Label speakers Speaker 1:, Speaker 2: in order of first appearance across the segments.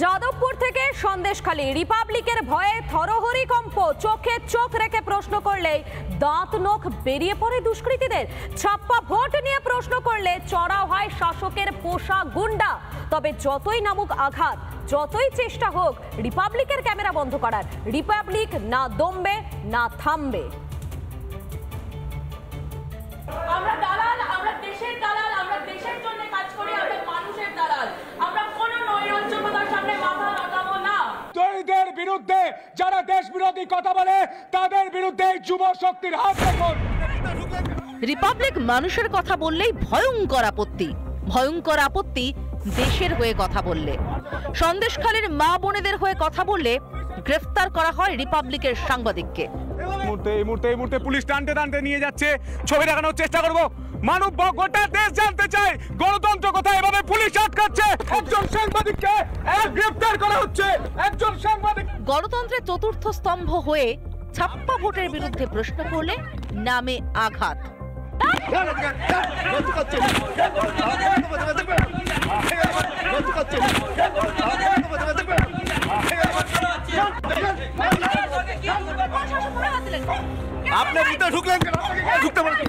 Speaker 1: যাদবপুর থেকে সন্দেশখালী রিপাবলিকের ভয়ে থরহরি কম্প, চোখে চোখ রেখে প্রশ্ন করলে দাঁত নখ বেরিয়ে পড়ে দুষ্কৃতীদের। ছাপ্পা ভোট নিয়ে প্রশ্ন করলে চড়াও হয় শাসকের পোষা গুন্ডা। তবে যতই নামুক আঘাত, যতই চেষ্টা হোক রিপাবলিকের ক্যামেরা বন্ধ করার, রিপাবলিক না দমবে না থামবে।
Speaker 2: আমরা দালাল, আমরা দেশের দালাল, আমরা দেশের জন্য কাজ করি, আমরা মানুষের দালাল। আমরা কোন নৈরাজ্যবাদের সামনে মাথা নামাবো না।
Speaker 3: দরিদ্রের বিরুদ্ধে যারা দেশ বিরোধী কথা বলে তাদের বিরুদ্ধে যুব শক্তির হাত দেখুন।
Speaker 4: রিপাবলিক মানুষের কথা বললেই ভয়ঙ্কর আপত্তি, ভয়ঙ্কর আপত্তি দেশের হয়ে কথা বললে। সন্দেশখালীর মা বোনেদের হয়ে কথা বললে গ্রেফতার করা হয় রিপাবলিকের সাংবাদিককে।
Speaker 3: এই মুহূর্তে পুলিশ টানতে টানতে নিয়ে যাচ্ছে, ছবি দেখানোর চেষ্টা করব। মানব গোটা দেশ জানতে চায় গণতন্ত্র কোথায়, এভাবে পুলিশ আটকাচ্ছে একজন সাংবাদিককে, গ্রেফতার করা হচ্ছে একজন সাংবাদিক।
Speaker 4: গণতন্ত্রের চতুর্থ স্তম্ভ হয়ে ছাপ্পা ভোটের বিরুদ্ধে প্রশ্ন করলে নামে আঘাত।
Speaker 3: আপনি ভিতরে ঢুকলেন কেন? ঢুকতে পারেন?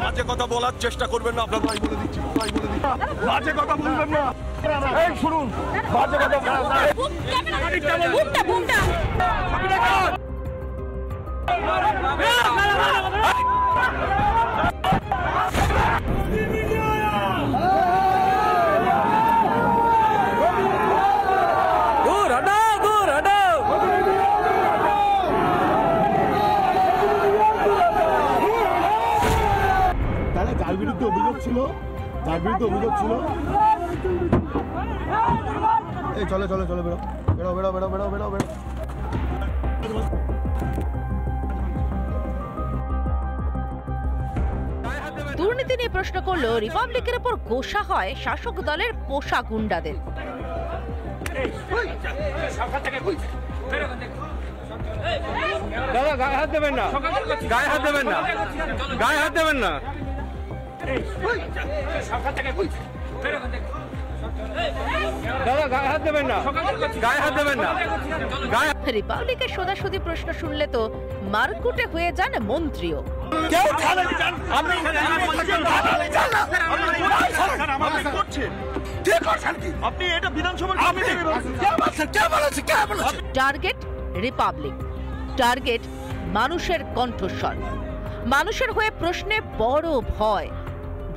Speaker 5: বাজে কথা বলার চেষ্টা করবেন না, আপনার ভাই বলে দিচ্ছি,
Speaker 3: বাজে কথা বলবেন না। এই শুনুন, বাজে কথা
Speaker 5: যার বিরুদ্ধে অভিযোগ ছিল, এই চলে বেরো।
Speaker 4: দুর্নীতি নিয়ে প্রশ্ন করলো রিপাবলিকের উপর গোসা হয় শাসক দলের পোষা গুন্ডাদের।
Speaker 3: গায়ে হাত দেবেন না, গায়ে হাত দেবেন না, গায়ে হাত দেবেন না। দাদা গায়ে হাত দেবেন না, গায়ে হাত দেবেন না।
Speaker 4: রিপাবলিকের সোজাসুজি প্রশ্ন শুনলে তো মারকুটে হয়ে যান মন্ত্রীও। টার্গেট রিপাবলিক, টার্গেট মানুষের কণ্ঠস্বর। মানুষের হয়ে প্রশ্নে বড় ভয়,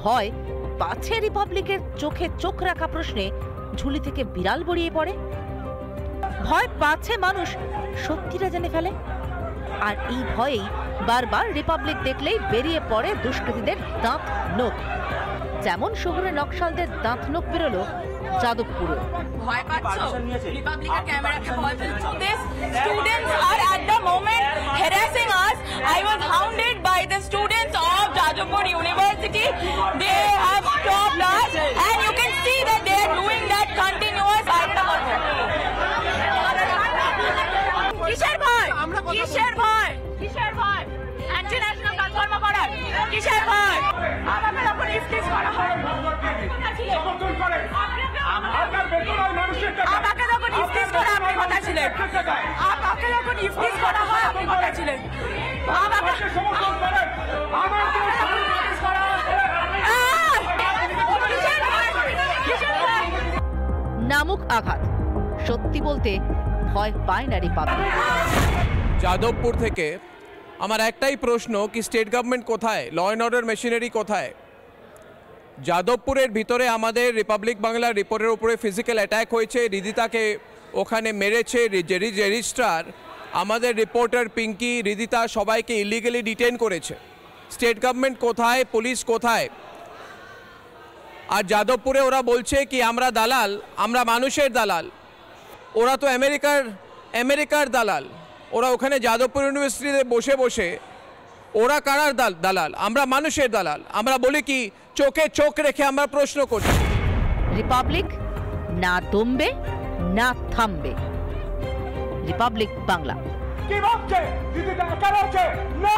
Speaker 4: ভয় পাছে রিপাবলিকের চোখে চোখ রাখা প্রশ্নে ঝুলি থেকে বিড়াল বেরিয়ে পড়ে। ভয় পাছে মানুষ সত্যিটা জেনে ফেলে। আর এই ভয়েই বারবার রিপাবলিক দেখলেই বেরিয়ে পড়ে দুষ্কৃতীদের দাঁত নখ। যেমন শহরে নকশালদের দাঁত নখ বেরোলো যাদবপুরে।
Speaker 2: ভয় পাচ্ছো? রিপাবলিকের ক্যামেরাকে ভয় পেয়েছো? These students are at the moment harassing us. I was hounded by the students of Jadavpur University. They have stopped us and you can see that they are doing that continuous. কিসের ভয়? কিসের ভয়? কিসের ভয়? International কাজকর্ম করার কিসের ভয়? আমাকে যখন ইফতিস করা হয়, আমাকে যখন ইফতিস করা আপনি কথা ছিলেন, আমাকে যখন ইফতিস করা হয় আপনি কথা ছিলেন, আমাকে সমর্থন করেন,
Speaker 4: নামুক আঘাত, সত্যি বলতে ভয় পায় না রিপাবলিক।
Speaker 6: যাদবপুর থেকে আমার একটাই প্রশ্ন, কি স্টেট গভর্নমেন্ট কোথায়, ল অ্যান্ড অর্ডার মেশিনারি কোথায়? যাদবপুরের ভিতরে আমাদের রিপাবলিক বাংলার রিপোর্টের উপরে ফিজিক্যাল অ্যাটাক হয়েছে, রিদিতাকে ওখানে মেরেছে রেজিস্ট্রার, আমাদের রিপোর্টার পিঙ্কি, রিদিতা সবাইকে ইলিগালি ডিটেন করেছে। স্টেট গভর্নমেন্ট কোথায়, পুলিশ কোথায়? আর যাদবপুরে ওরা বলছে কি আমরা দালাল, আমরা মানুষের দালাল। ওরা তো আমেরিকার দালাল। ওরা ওখানে যাদবপুর ইউনিভার্সিটিতে বসে বসে ওরা কারার দালাল, আমরা মানুষের দালাল। আমরা বলি কি চোখে চোখ রেখে আমরা প্রশ্ন করি।
Speaker 4: রিপাবলিক না দমবে না থামবে। রিপাবলিক বাংলা।
Speaker 3: কি ভাবছে দিদি কারা আছে না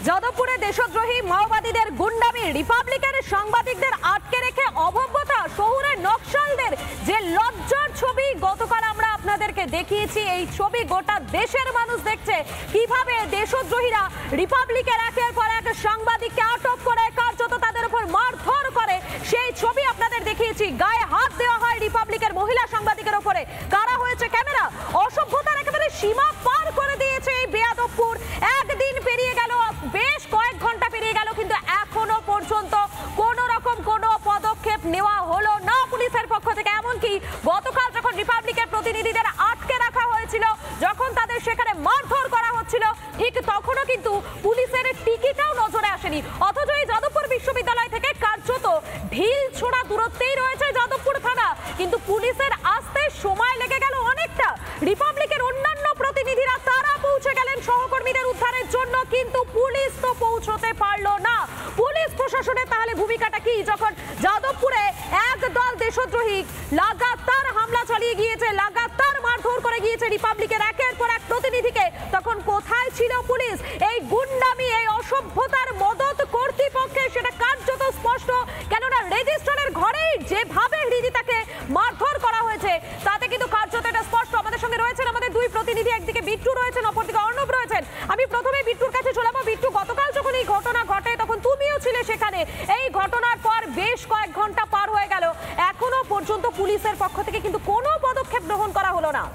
Speaker 1: যাদবপুরে দেশদ্রোহী মাওবাদীদের গুন্ডামি, রিপাবলিকের সাংবাদিকদের আটকে রেখে অভব্যতা, শহুরে নকশালদের যে লজ্জার ছবি গতকাল আমরা আপনাদেরকে দেখিয়েছি। এই ছবি গোটা দেশের মানুষ দেখছে কিভাবে দেশদ্রোহীরা রিপাবলিকের একের পর এক সাংবাদিককে আটক করে কার্যত তাদের উপর মারধর করে। সেই ছবি আপনাদের দেখিয়েছি। গায়ে হাত দেওয়া হয় রিপাবলিকের মহিলা সাংবাদিকের উপরে, কারা হয়েছে ক্যামেরা। অসভ্যতার একেবারে সীমা পার করে দিয়েছে এই বেয়াদবপুর। একদিন পেরিয়ে গেল, বেশ কয়েক ঘন্টা পেরিয়ে গেল, কিন্তু এখনো পর্যন্ত কোনো রকম কোনো পদক্ষেপ নেওয়া হলো না পুলিশের পক্ষ থেকে। এমনকি গতকাল যখন রিপাবলিকের প্রতিনিধিদের আটকে রাখা হয়েছিল, যখন তাদের সেখানে মারধর করা হচ্ছিল, ঠিক তখনও কিন্তু পুলিশের টিকিটাও নজরে আসেনি। অথচ এই যাদবপুর বিশ্ববিদ্যালয় থেকে কার্যত ঢিল ছোড়া দূরত্বেই রয়েছে যাদবপুর থানা, কিন্তু পুলিশের আসতে সময় লেগে গেল অনেকটা। রিপাবলিকের অন্যান্য প্রতিনিধিরা তারা পৌঁছে গেলেন সহকর্মীদের উদ্ধারের জন্য, কিন্তু পুলিশ তো পৌঁছতে পারলো না। পুলিশ প্রশাসনের তাহলে ভূমিকাটা কি, যখন যাদবপুরে একদল দেশদ্রোহী লাগাতার হামলা চালিয়ে গিয়েছে, লাগাতার মারধর করে গিয়েছে রিপাবলিকের একের পর এক প্রতিনিধিকে, তখন কোথায় ছিল পুলিশ? এই গুন্ডামি, এই অসভ্যতার মদত কর্তৃপক্ষের, সেটা কার্যত স্পষ্ট। কেননা রেজিস্ট্রারের ঘরেই যেভাবে হৃদিতাকে মারধর করা হয়েছে, তাতে কিন্তু কার্যত এটা স্পষ্ট। আমাদের সঙ্গে রয়েছেন আমাদের দুই প্রতিনিধি, একদিকে বিট্টু রয়েছেন, অপরদিকে অর্ণব রয়েছেন। আমি প্রথমে বিট্টুর কাছে চলে যাবো। বিট্টু, গতকাল যখন এই ঘটনা ঘটে তখন তুমিও ছিলে সেখানে। এই ঘটনার পর বেশ কয়েক ঘন্টা পার হয়ে গেল, এখনো পর্যন্ত পুলিশের পক্ষ থেকে কিন্তু কোনো পদক্ষেপ গ্রহণ করা হলো না।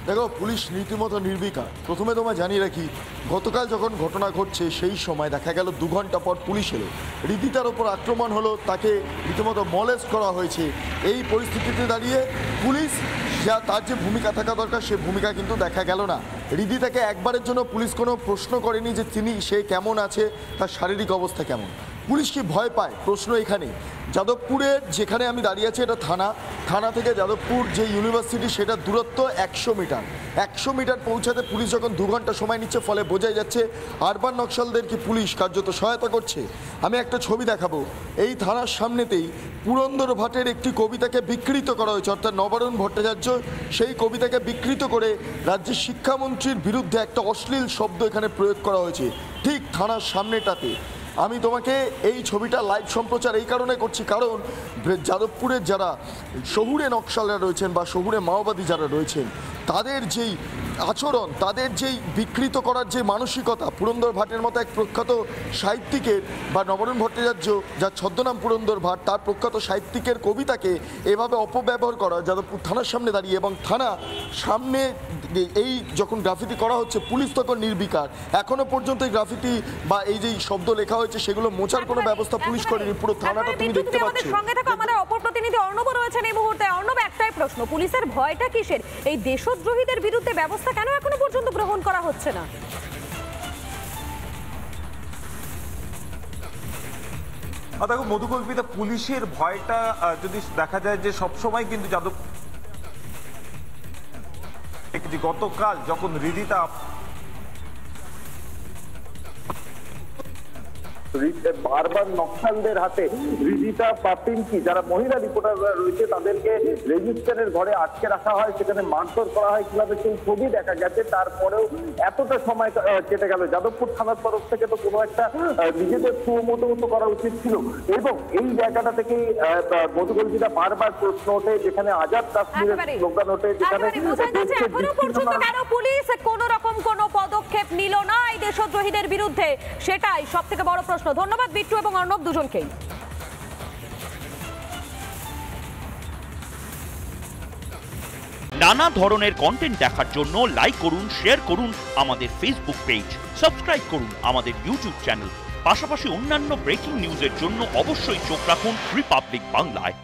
Speaker 7: দেখো, পুলিশ রীতিমতো নির্বিকার। প্রথমে তোমায় জানিয়ে রাখি, গতকাল যখন ঘটনা ঘটছে সেই সময় দেখা গেল 2 ঘন্টা পর পুলিশ এলো, হৃদিতার ওপর আক্রমণ হলো, তাকে রীতিমতো মলেস্ট করা হয়েছে। এই পরিস্থিতিতে দাঁড়িয়ে পুলিশ তার যে ভূমিকা থাকা দরকার সে ভূমিকা কিন্তু দেখা গেল না। হৃদিতাকে একবারের জন্য পুলিশ কোনো প্রশ্ন করেনি যে সে কেমন আছে, তার শারীরিক অবস্থা কেমন। পুলিশ কি ভয় পায়? প্রশ্ন এখানে। যাদবপুরের যেখানে আমি দাঁড়িয়ে আছি, এটা থানা থেকে যাদবপুর যে ইউনিভার্সিটি, সেটা দূরত্ব 100 মিটার। 100 মিটার পৌঁছাতে পুলিশ যখন 2 ঘন্টা সময় নিচ্ছে, ফলে বোঝাই যাচ্ছে আরবান নকশালদেরকে পুলিশ কার্যত সহায়তা করছে। আমি একটা ছবি দেখাবো। এই থানার সামনেতেই পুরন্দর ভাটের একটি কবিতাকে বিকৃত করা হয়েছে, অর্থাৎ নবারুণ ভট্টাচার্য সেই কবিতাকে বিকৃত করে রাজ্যের শিক্ষামন্ত্রীর বিরুদ্ধে একটা অশ্লীল শব্দ এখানে প্রয়োগ করা হয়েছে, ঠিক থানার সামনেটাতে। আমি তোমাকে এই ছবিটা লাইভ সম্প্রচার এই কারণে করছি, কারণ যাদবপুরের যারা শহুরে নকশালরা রয়েছেন বা শহুরে মাওবাদী যারা রয়েছেন, তাদের যেই আচরণ, তাদের যেই বিকৃত করার যে মানসিকতা, পুরন্দর ভাটের মতো এক প্রখ্যাত সাহিত্যিকের বা নবারুণ ভট্টাচার্য যার ছদ্মনাম পুরন্দর ভাট, তার প্রখ্যাত সাহিত্যিকের কবিতাকে এভাবে অপব্যবহার করা যাদবপুর থানার সামনে দাঁড়িয়ে, এবং থানা সামনে এই যখন গ্রাফিতি করা হচ্ছে, পুলিশ তখন নির্বিকার। এখনো পর্যন্ত এই গ্রাফিতি বা এই যে শব্দ লেখা হয়েছে সেগুলো মোছার কোনো ব্যবস্থা পুলিশ করেনি। পুরো থানাটা তুমি দেখতে পাচ্ছ।
Speaker 1: সঙ্গে থাকা আমাদের অপর প্রতিনিধি অর্ণব রয়েছেন এই মুহূর্তে। অর্ণব, একটাই প্রশ্ন, পুলিশের ভয়টা কিসের? এই দেশদ্রোহীদের বিরুদ্ধে ব্যবস্থা কেন এখনো পর্যন্ত গ্রহণ করা হচ্ছে না?
Speaker 8: দেখো মধুকল্পিতা, পুলিশের ভয়টা যদি দেখা যায় যে সবসময় কিন্তু গতকাল যখন হৃদিতা
Speaker 9: বারবার নকশালদের হাতে হৃদিতা বা পিঙ্কি যারা মহিলা রিপোর্টাররা রয়েছে তাদেরকে রেজিস্ট্রারের ঘরে আটকে রাখা হয়, সেখানে মারধর করা হয়, কিভাবে সেই ছবি দেখা গেছে। তারপরেও এতটা সময় কেটে গেল। যাদবপুর থানার তরফ থেকে তো কোনো একটা নিজেদের সুমতো করা উচিত ছিল, এবং এই জায়গাটা থেকে মধুকল্পিতা বারবার প্রশ্ন ওঠে, যেখানে আজাদ কাশ্মীরের স্লোগান ওঠে, যেখানে
Speaker 1: পুলিশ কোন রকম কোন পদক্ষেপ নিল না এই দেশদ্রোহীদের বিরুদ্ধে, সেটাই সব থেকে বড় প্রশ্ন। ধন্যবাদ বিট্টু এবং অর্ণব দুজনকেই।
Speaker 10: নানা ধরনের কন্টেন্ট দেখার জন্য লাইক করুন, শেয়ার করুন আমাদের ফেসবুক পেজ, সাবস্ক্রাইব করুন আমাদের ইউটিউব চ্যানেল। পাশাপাশি অন্যান্য ব্রেকিং নিউজের জন্য অবশ্যই চোখ রাখুন রিপাবলিক বাংলায়।